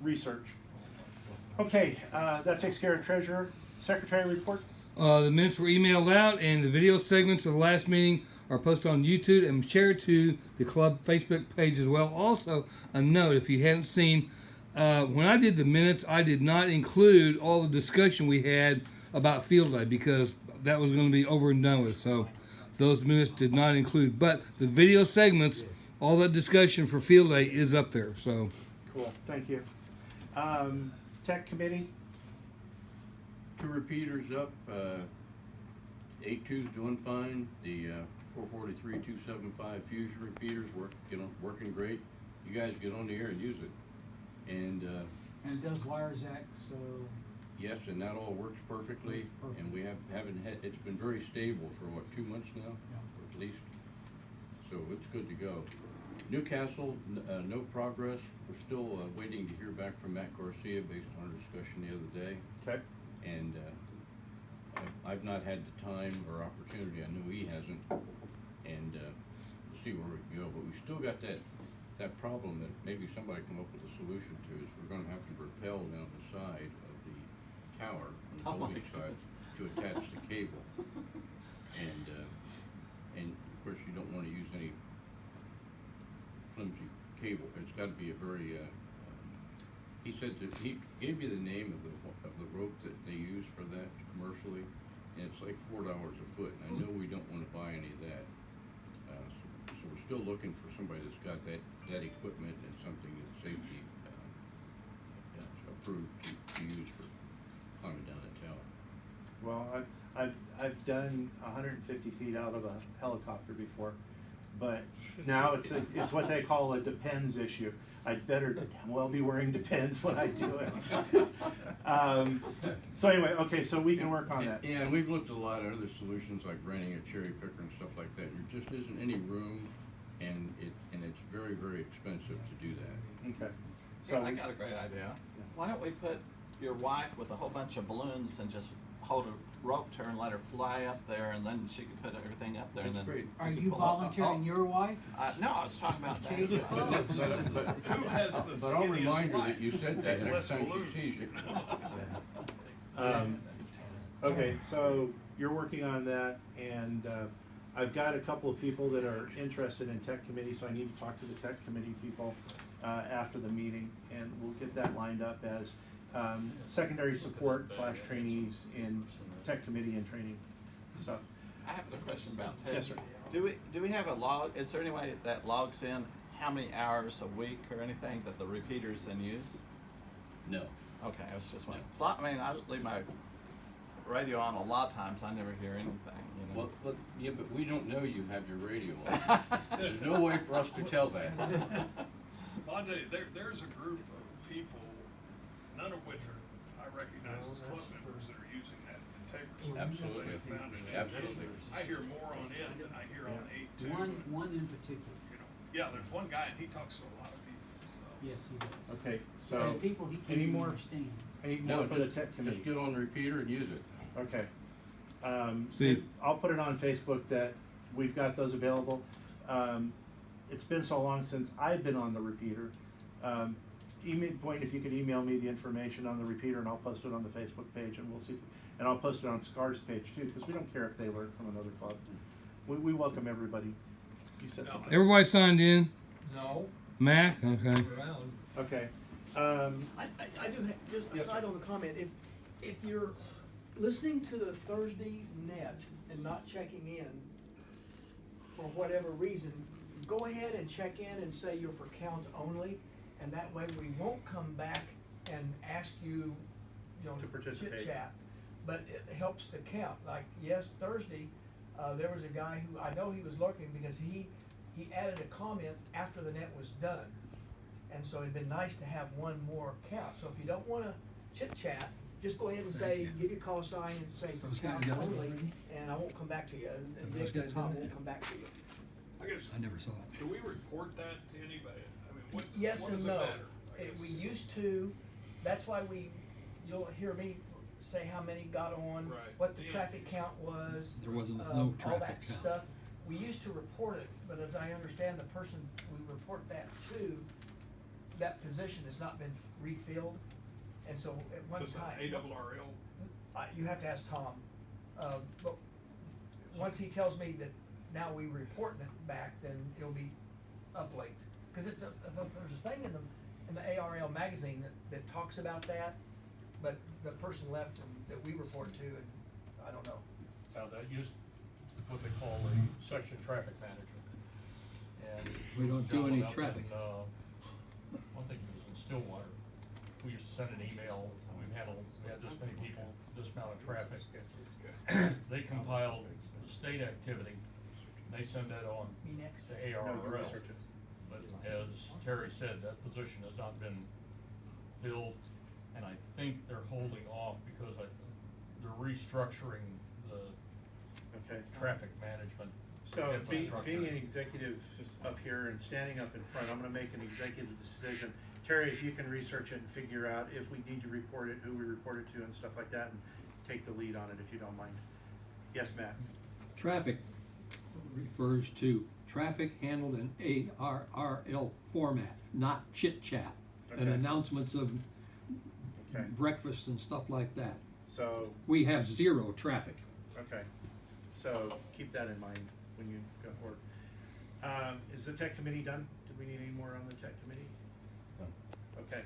research. Okay, that takes care of treasurer. Secretary report? The minutes were emailed out, and the video segments of the last meeting are posted on YouTube and shared to the club Facebook page as well. Also, a note, if you hadn't seen, when I did the minutes, I did not include all the discussion we had about field day because that was going to be over and done with. So those minutes did not include. But the video segments, all that discussion for field day is up there. So Cool, thank you. Tech committee? 2 repeaters up. 8.2's doing fine. The 443 275 fusion repeaters working great. You guys get on the air and use it. And it does wires X, so yes, and that all works perfectly. Perfect. And we haven't had. It's been very stable for what, 2 months now, Yeah. or at least. So it's good to go. Newcastle, no progress. We're still waiting to hear back from Matt Garcia based on our discussion the other day. Okay. And I've not had the time or opportunity, I know he hasn't, and we'll see where we can go. But we still got that problem that maybe somebody come up with a solution to, is we're gonna have to rappel down the side of the tower on the building side to attach the cable. And of course you don't wanna use any flimsy cable. It's gotta be a very, he said that he gave you the name of the rope that they use for that commercially, and it's like $4 a foot. And I know we don't want to buy any of that, so we're still looking for somebody that's got that equipment and something that's safety approved to use for climbing down that tower. Well, I've done 150 feet out of a helicopter before, but now it's what they call a depends issue. I'd better well be wearing depends when I do it. So anyway, okay, so we can work on that. Yeah, and we've looked at a lot of other solutions like renting a cherry picker and stuff like that. There just isn't any room, and it's very, very expensive to do that. Okay. So I got a great idea. Why don't we put your wife with a whole bunch of balloons and just hold a rope to her and let her fly up there, and then she can put everything up there. That's and then great. are we can you pull up. volunteering your wife? No, I was talking about Okay. that. Who has the But I'll remind her skinniest that you said that wife? next Less time balloons. she sees you. Okay, so you're working on that, and I've got a couple of people that are interested in tech committee, so I need to talk to the tech committee people after the meeting, and we'll get that lined up as secondary support / trainees in tech committee and training stuff. I have a question about Ted. Yes, sir. Do we have a log? Is there any way that logs in how many hours a week or anything that the repeater's in use? No. Okay, I was just wondering. It's a lot, I mean, I leave my radio on a lot of times. I never hear anything. You know? Well, yeah, but we don't know you have your radio on. There's no way for us to tell that. Well, I'll tell you, there's a group of people, none of which I recognize as club members that are using that integrity. Absolutely. They have found it. Absolutely. I hear more on it than I hear on 8.2. One in particular. You know, yeah, there's one guy and he talks to a lot of people. So. Yes, he does. Okay, so And people he can't any even more? understand. Any more for the tech committee? Just get on the repeater and use it. Okay. See. I'll put it on Facebook that we've got those available. It's been so long since I've been on the repeater. Point if you could email me the information on the repeater, and I'll post it on the Facebook page, and we'll see. And I'll post it on SCAR's page too, because we don't care if they learn from another club. We welcome everybody. You said something. everybody signed in. No, Mac, okay. around. Okay. I do have, just Yes, aside sir. on the comment, if you're listening to the Thursday net and not checking in for whatever reason, go ahead and check in and say you're for count only, and that way we won't come back and ask you, you know, To participate. chit chat. But it helps the count, like, yes, Thursday, there was a guy who, I know he was lurking because he added a comment after the net was done. And so it'd been nice to have one more count. So if you don't wanna chit chat, just go ahead and say, give your call sign and say Those for guys count got it only, already? and I won't come back to you. And Those Dick and guys Tom got it? won't come back to you. I guess, I never saw it. do we report that to anybody? I mean, what, Yes what and does it no. matter? I guess? We used to, that's why you'll hear me say how many got on, Right. what the Yeah. traffic count was. There wasn't no all traffic that count. stuff. We used to report it, but as I understand, the person we report that to that position has not been refilled, and so at one Just time. ARRL. You have to ask Tom, but once he tells me that now we reporting it back, then it'll be uplinked. Cause there's a thing in the ARL magazine that talks about that, but the person left that we report to, and I don't know. That used what they call a section traffic manager. And We don't do any gentleman up traffic. in, I think it was in Stillwater. We used to send an email, we had this many people, this amount of traffic. They compiled the state activity, and they send that on Me next. to No, you ARRL. research it. But as Terry said, that position has not been filled, and I think they're holding off because they're restructuring the Okay. traffic management So infrastructure. being an executive up here and standing up in front, I'm gonna make an executive decision. Terry, if you can research it and figure out if we need to report it, who we report it to and stuff like that, and take the lead on it if you don't mind. Yes, Matt? Traffic refers to traffic handled in ARRL format, not chit chat. And Okay. announcements of Okay. breakfast and stuff like that. So, We have zero traffic. okay, so keep that in mind when you go forward. Is the tech committee done? Do we need any more on the tech committee? No. Okay.